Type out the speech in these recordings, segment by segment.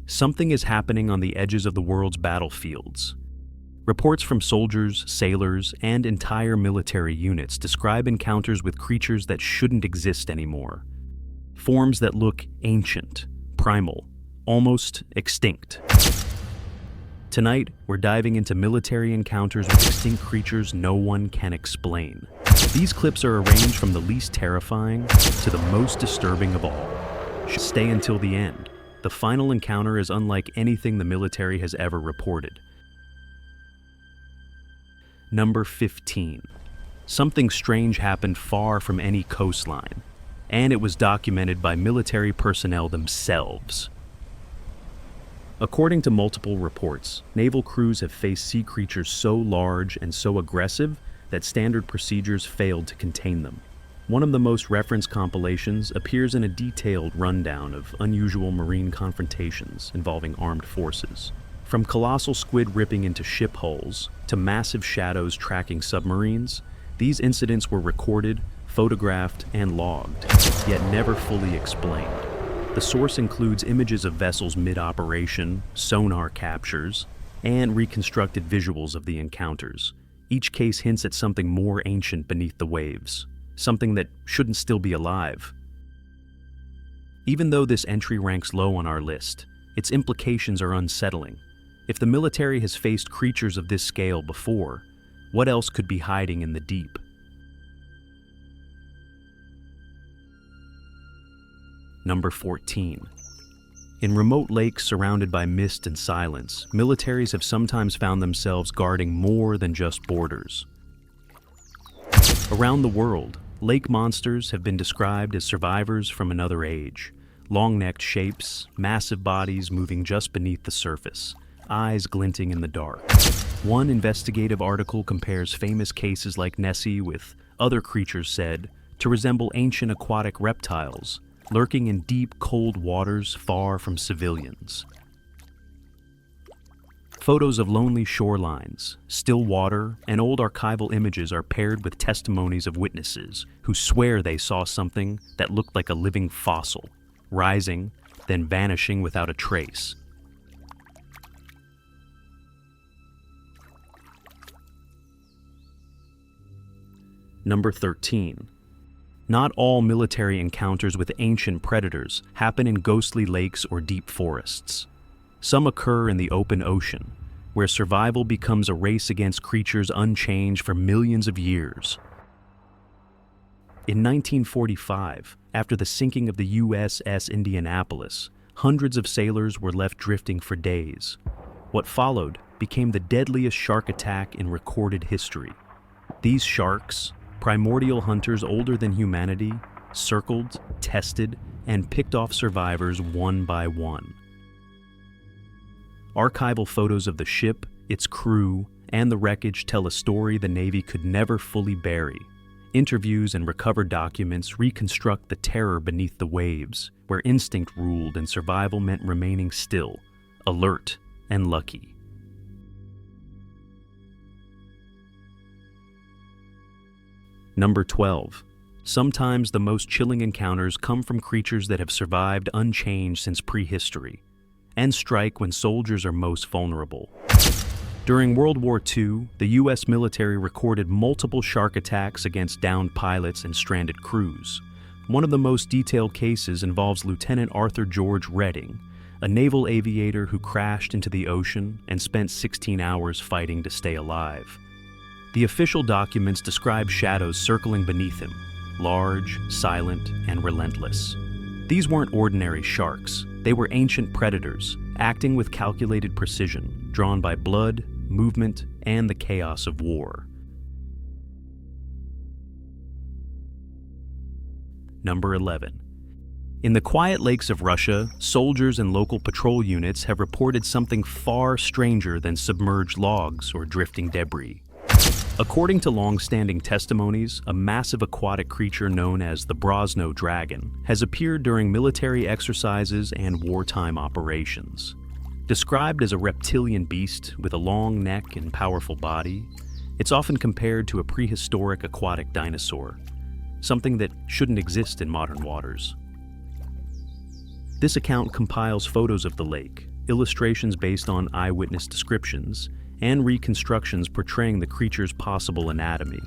Something is happening on the edges of the world's battlefields. Reports from soldiers, sailors, and entire military units describe encounters with creatures that shouldn't exist anymore. Forms that look ancient, primal, almost extinct. Tonight, we're diving into military encounters with extinct creatures no one can explain. These clips are arranged from the least terrifying to the most disturbing of all. Stay until the end. The final encounter is unlike anything the military has ever reported. Number 15. Something strange happened far from any coastline, and it was documented by military personnel themselves. According to multiple reports, naval crews have faced sea creatures so large and so aggressive that standard procedures failed to contain them. One of the most referenced compilations appears in a detailed rundown of unusual marine confrontations involving armed forces. From colossal squid ripping into ship hulls to massive shadows tracking submarines, these incidents were recorded, photographed, and logged, yet never fully explained. The source includes images of vessels mid-operation, sonar captures, and reconstructed visuals of the encounters. Each case hints at something more ancient beneath the waves, something that shouldn't still be alive. Even though this entry ranks low on our list, its implications are unsettling. If the military has faced creatures of this scale before, what else could be hiding in the deep? Number 14. In remote lakes surrounded by mist and silence, militaries have sometimes found themselves guarding more than just borders. Around the world, lake monsters have been described as survivors from another age. Long-necked shapes, massive bodies moving just beneath the surface, eyes glinting in the dark. One investigative article compares famous cases like Nessie with other creatures said to resemble ancient aquatic reptiles, lurking in deep, cold waters far from civilians. Photos of lonely shorelines, still water, and old archival images are paired with testimonies of witnesses who swear they saw something that looked like a living fossil, rising, then vanishing without a trace. Number 13. Not all military encounters with ancient predators happen in ghostly lakes or deep forests. Some occur in the open ocean, where survival becomes a race against creatures unchanged for millions of years. In 1945, after the sinking of the USS Indianapolis, hundreds of sailors were left drifting for days. What followed became the deadliest shark attack in recorded history. These sharks, primordial hunters older than humanity, circled, tested, and picked off survivors one by one. Archival photos of the ship, its crew, and the wreckage tell a story the Navy could never fully bury. Interviews and recovered documents reconstruct the terror beneath the waves, where instinct ruled and survival meant remaining still, alert, and lucky. Number 12. Sometimes the most chilling encounters come from creatures that have survived unchanged since prehistory, and strike when soldiers are most vulnerable. During World War II, the U.S. military recorded multiple shark attacks against downed pilots and stranded crews. One of the most detailed cases involves Lieutenant Arthur George Redding, a naval aviator who crashed into the ocean and spent 16 hours fighting to stay alive. The official documents describe shadows circling beneath him, large, silent, and relentless. These weren't ordinary sharks. They were ancient predators, acting with calculated precision, drawn by blood, movement, and the chaos of war. Number 11. In the quiet lakes of Russia, soldiers and local patrol units have reported something far stranger than submerged logs or drifting debris. According to long-standing testimonies, a massive aquatic creature known as the Brosno Dragon has appeared during military exercises and wartime operations. Described as a reptilian beast with a long neck and powerful body, it's often compared to a prehistoric aquatic dinosaur, something that shouldn't exist in modern waters. This account compiles photos of the lake, illustrations based on eyewitness descriptions, and reconstructions portraying the creature's possible anatomy.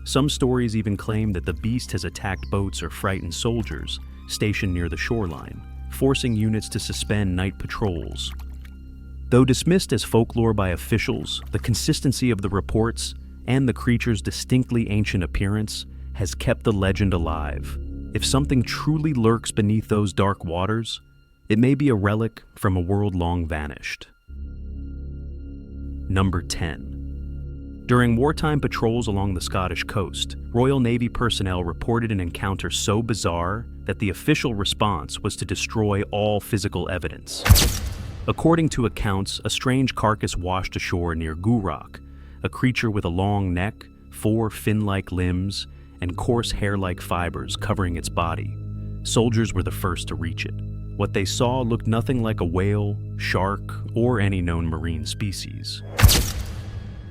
Some stories even claim that the beast has attacked boats or frightened soldiers stationed near the shoreline, forcing units to suspend night patrols. Though dismissed as folklore by officials, the consistency of the reports and the creature's distinctly ancient appearance has kept the legend alive. If something truly lurks beneath those dark waters, it may be a relic from a world long vanished. Number 10. During wartime patrols along the Scottish coast, Royal Navy personnel reported an encounter so bizarre that the official response was to destroy all physical evidence. According to accounts, a strange carcass washed ashore near Gourock, a creature with a long neck, 4 fin-like limbs, and coarse hair-like fibers covering its body. Soldiers were the first to reach it. What they saw looked nothing like a whale, shark, or any known marine species.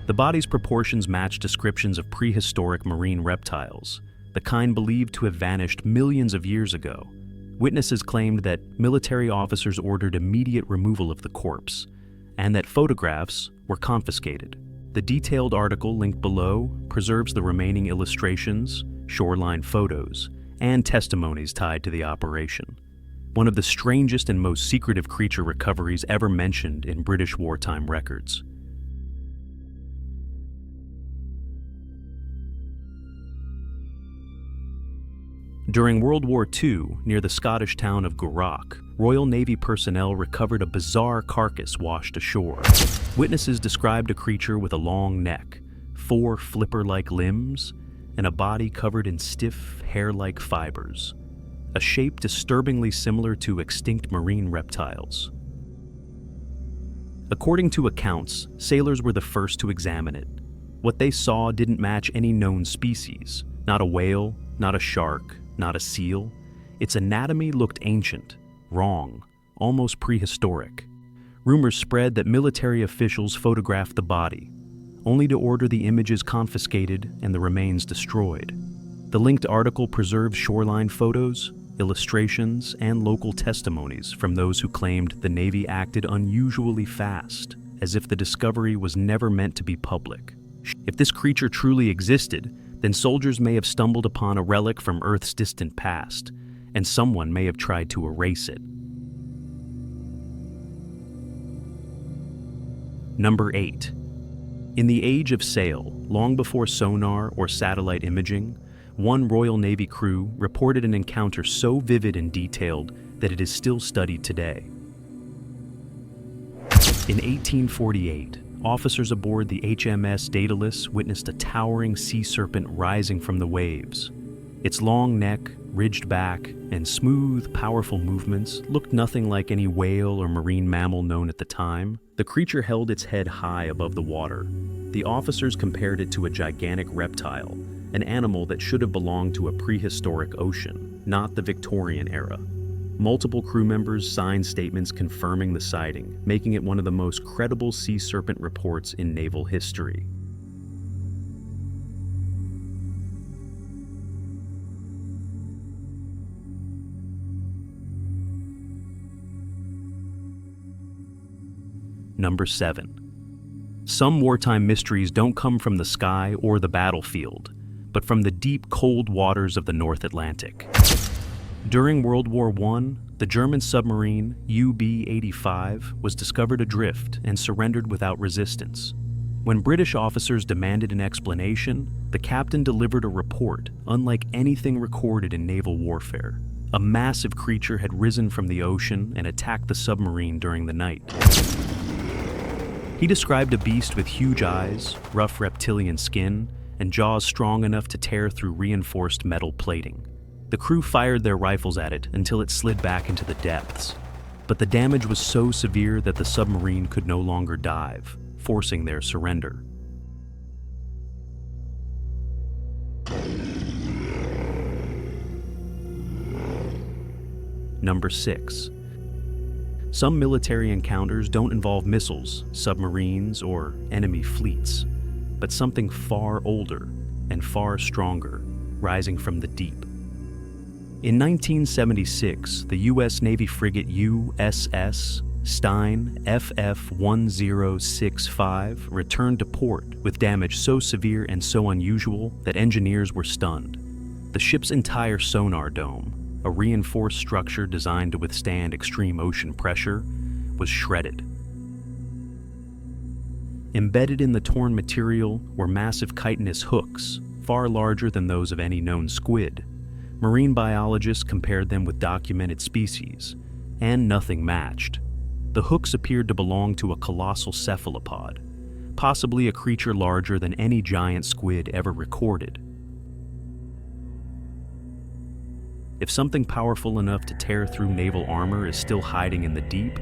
The body's proportions matched descriptions of prehistoric marine reptiles, the kind believed to have vanished millions of years ago. Witnesses claimed that military officers ordered immediate removal of the corpse, and that photographs were confiscated. The detailed article linked below preserves the remaining illustrations, shoreline photos, and testimonies tied to the operation. One of the strangest and most secretive creature recoveries ever mentioned in British wartime records. During World War II, near the Scottish town of Gourock, Royal Navy personnel recovered a bizarre carcass washed ashore. Witnesses described a creature with a long neck, 4 flipper-like limbs, and a body covered in stiff, hair-like fibers, a shape disturbingly similar to extinct marine reptiles. According to accounts, sailors were the first to examine it. What they saw didn't match any known species, not a whale, not a shark, not a seal. Its anatomy looked ancient, wrong, almost prehistoric. Rumors spread that military officials photographed the body, only to order the images confiscated and the remains destroyed. The linked article preserves shoreline photos, illustrations, and local testimonies from those who claimed the Navy acted unusually fast, as if the discovery was never meant to be public. If this creature truly existed, then soldiers may have stumbled upon a relic from Earth's distant past, and someone may have tried to erase it. Number 8. In the age of sail, long before sonar or satellite imaging, one Royal Navy crew reported an encounter so vivid and detailed that it is still studied today. In 1848, officers aboard the HMS Daedalus witnessed a towering sea serpent rising from the waves. Its long neck, ridged back, and smooth, powerful movements looked nothing like any whale or marine mammal known at the time. The creature held its head high above the water. The officers compared it to a gigantic reptile, an animal that should have belonged to a prehistoric ocean, not the Victorian era. Multiple crew members signed statements confirming the sighting, making it one of the most credible sea serpent reports in naval history. Number 7. Some wartime mysteries don't come from the sky or the battlefield, but from the deep, cold waters of the North Atlantic. During World War I, the German submarine UB-85 was discovered adrift and surrendered without resistance. When British officers demanded an explanation, the captain delivered a report unlike anything recorded in naval warfare. A massive creature had risen from the ocean and attacked the submarine during the night. He described a beast with huge eyes, rough reptilian skin, and jaws strong enough to tear through reinforced metal plating. The crew fired their rifles at it until it slid back into the depths. But the damage was so severe that the submarine could no longer dive, forcing their surrender. Number 6. Some military encounters don't involve missiles, submarines, or enemy fleets, but something far older and far stronger, rising from the deep. In 1976, the U.S. Navy frigate USS Stein FF-1065 returned to port with damage so severe and so unusual that engineers were stunned. The ship's entire sonar dome, a reinforced structure designed to withstand extreme ocean pressure, was shredded. Embedded in the torn material were massive chitinous hooks, far larger than those of any known squid. Marine biologists compared them with documented species, and nothing matched. The hooks appeared to belong to a colossal cephalopod, possibly a creature larger than any giant squid ever recorded. If something powerful enough to tear through naval armor is still hiding in the deep,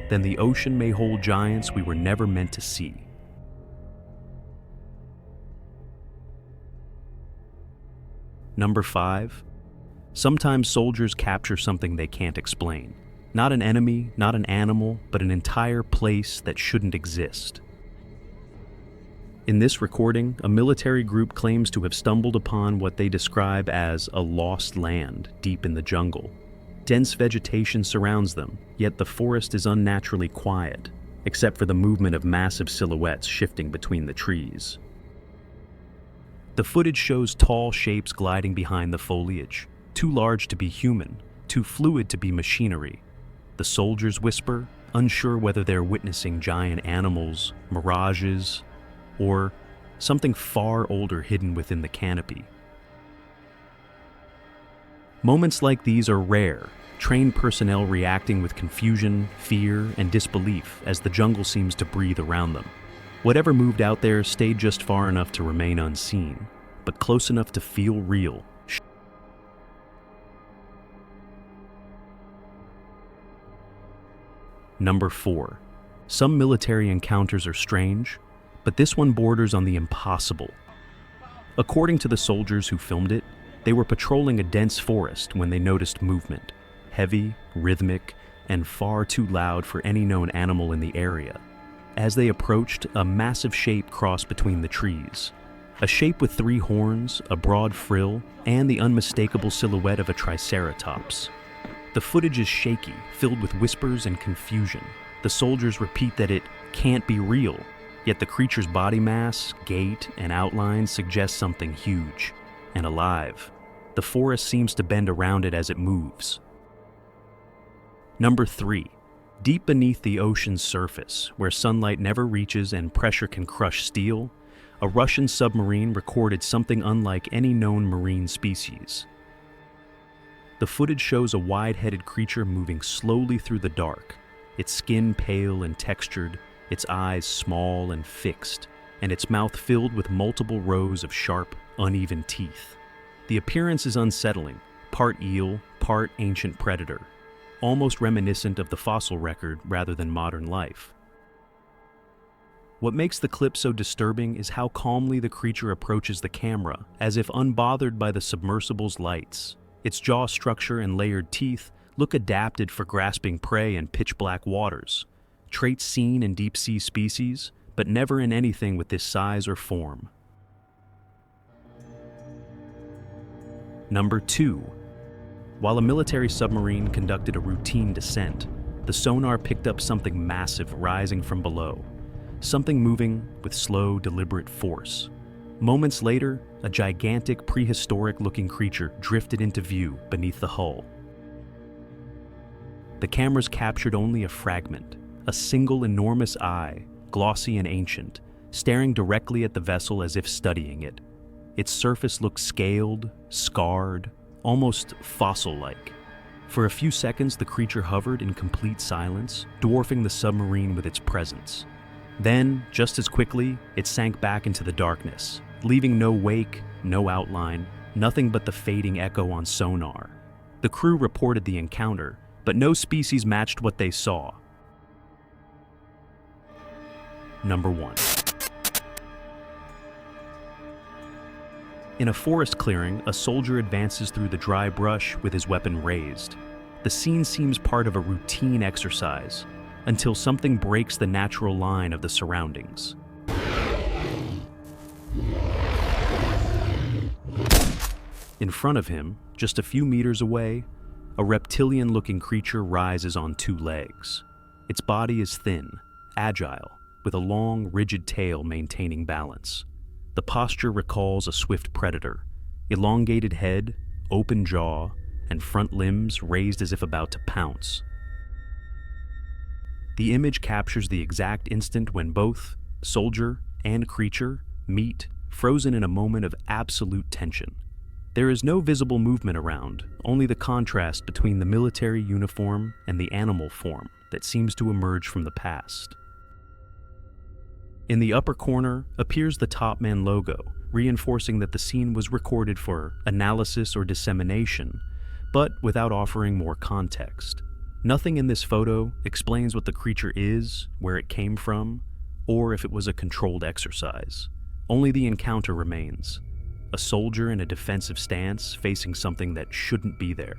then the ocean may hold giants we were never meant to see. Number 5. Sometimes soldiers capture something they can't explain. Not an enemy, not an animal, but an entire place that shouldn't exist. In this recording, a military group claims to have stumbled upon what they describe as a lost land deep in the jungle. Dense vegetation surrounds them, yet the forest is unnaturally quiet, except for the movement of massive silhouettes shifting between the trees. The footage shows tall shapes gliding behind the foliage, too large to be human, too fluid to be machinery. The soldiers whisper, unsure whether they're witnessing giant animals, mirages, or something far older hidden within the canopy. Moments like these are rare, trained personnel reacting with confusion, fear, and disbelief as the jungle seems to breathe around them. Whatever moved out there stayed just far enough to remain unseen, but close enough to feel real. Number 4. Some military encounters are strange, but this one borders on the impossible. According to the soldiers who filmed it, they were patrolling a dense forest when they noticed movement, heavy, rhythmic, and far too loud for any known animal in the area. As they approached, a massive shape crossed between the trees. A shape with 3 horns, a broad frill, and the unmistakable silhouette of a Triceratops. The footage is shaky, filled with whispers and confusion. The soldiers repeat that it can't be real, yet the creature's body mass, gait, and outline suggest something huge and alive. The forest seems to bend around it as it moves. Number 3. Deep beneath the ocean's surface, where sunlight never reaches and pressure can crush steel, a Russian submarine recorded something unlike any known marine species. The footage shows a wide-headed creature moving slowly through the dark, its skin pale and textured, its eyes small and fixed, and its mouth filled with multiple rows of sharp, uneven teeth. The appearance is unsettling, part eel, part ancient predator, almost reminiscent of the fossil record rather than modern life. What makes the clip so disturbing is how calmly the creature approaches the camera, as if unbothered by the submersible's lights. Its jaw structure and layered teeth look adapted for grasping prey in pitch-black waters, traits seen in deep-sea species, but never in anything with this size or form. Number 2. While a military submarine conducted a routine descent, the sonar picked up something massive rising from below, something moving with slow, deliberate force. Moments later, a gigantic, prehistoric-looking creature drifted into view beneath the hull. The cameras captured only a fragment, a single enormous eye, glossy and ancient, staring directly at the vessel as if studying it. Its surface looked scaled, scarred, almost fossil-like. For a few seconds, the creature hovered in complete silence, dwarfing the submarine with its presence. Then, just as quickly, it sank back into the darkness, leaving no wake, no outline, nothing but the fading echo on sonar. The crew reported the encounter, but no species matched what they saw. Number 1. In a forest clearing, a soldier advances through the dry brush with his weapon raised. The scene seems part of a routine exercise, until something breaks the natural line of the surroundings. In front of him, Just a few meters away, a reptilian-looking creature rises on two legs. Its body is thin, agile, with a long, rigid tail maintaining balance. The posture recalls a swift predator, elongated head, open jaw, and front limbs raised as if about to pounce. The image captures the exact instant when both soldier and creature meet, frozen in a moment of absolute tension. There is no visible movement around, only the contrast between the military uniform and the animal form that seems to emerge from the past. In the upper corner appears the Topman logo, reinforcing that the scene was recorded for analysis or dissemination, but without offering more context. Nothing in this photo explains what the creature is, where it came from, or if it was a controlled exercise. Only the encounter remains. A soldier in a defensive stance facing something that shouldn't be there.